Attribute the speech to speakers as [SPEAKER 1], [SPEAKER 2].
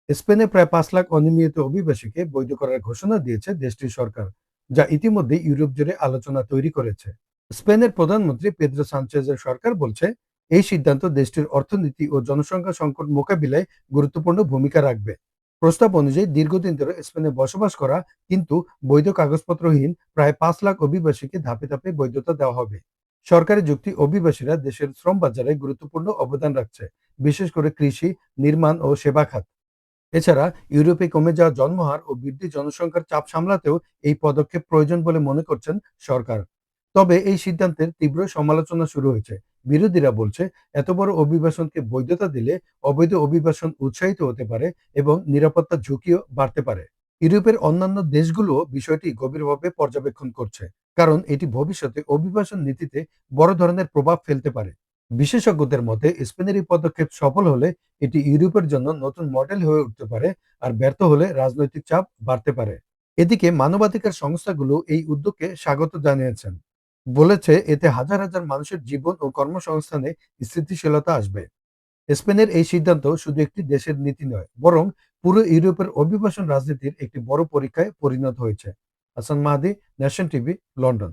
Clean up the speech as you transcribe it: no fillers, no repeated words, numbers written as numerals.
[SPEAKER 1] স্পেনে প্রায় 5 লাখ অনিয়মিত অভিবাসীকে বৈধ করার ঘোষণা দিয়েছে দেশটির সরকার, যা ইতিমধ্যে ইউরোপ জুড়ে আলোচনা তৈরি করেছে। স্পেনের প্রধানমন্ত্রী পেদ্রো সানচেজের সরকার বলছে, এই সিদ্ধান্ত দেশটির অর্থনীতি ও জনসংখ্যা সংকট মোকাবিলায় গুরুত্বপূর্ণ ভূমিকা রাখবে। প্রস্তাব অনুযায়ী দীর্ঘদিন ধরে স্পেনে বসবাস করা কিন্তু বৈধ কাগজপত্রহীন প্রায় 5 লাখ অভিবাসীকে ধাপে ধাপে বৈধতা দেওয়া হবে। সরকারি যুক্তি, অভিবাসীরা দেশের শ্রম বাজারে গুরুত্বপূর্ণ অবদান রাখছে, বিশেষ করে কৃষি, নির্মাণ ও সেবা খাত। এছাড়া ইউরোপে কমে যাওয়া জন্মহার ও বৃদ্ধি জনসংখ্যার চাপ সামলাতেও এই পদক্ষেপ প্রয়োজন বলে মনে করছেন সরকার। তবে এই সিদ্ধান্তের তীব্র সমালোচনা শুরু হয়েছে। বিরোধীরা বলছে, এত বড় অভিবাসনকে বৈধতা দিলে অবৈধ অভিবাসন উৎসাহিত হতে পারে এবং নিরাপত্তার ঝুঁকিও বাড়তে পারে। ইউরোপের অন্যান্য দেশগুলোও বিষয়টি গভীরভাবে পর্যবেক্ষণ করছে, কারণ এটি ভবিষ্যতে অভিবাসন নীতিতে বড় ধরনের প্রভাব ফেলতে পারে। বিশেষজ্ঞদের মতে স্পেনের এই পদক্ষেপ সফল হলে এটি ইউরোপের জন্য নতুন মডেল হয়ে উঠতে পারে, আর ব্যর্থ হলে রাজনৈতিক চাপ বাড়তে পারে। এদিকে মানবাধিকার সংস্থাগুলো এই উদ্যোগকে স্বাগত জানিয়েছেন, বলেছে এতে হাজার হাজার মানুষের জীবন ও কর্মসংস্থানে স্থিতিশীলতা আসবে। স্পেনের এই সিদ্ধান্ত শুধু একটি দেশের নীতি নয়, বরং পুরো ইউরোপের অভিবাসন রাজনীতির একটি বড় পরীক্ষায় পরিণত হয়েছে। হাসান মাহাদি, ন্যাশন টিভি, লন্ডন।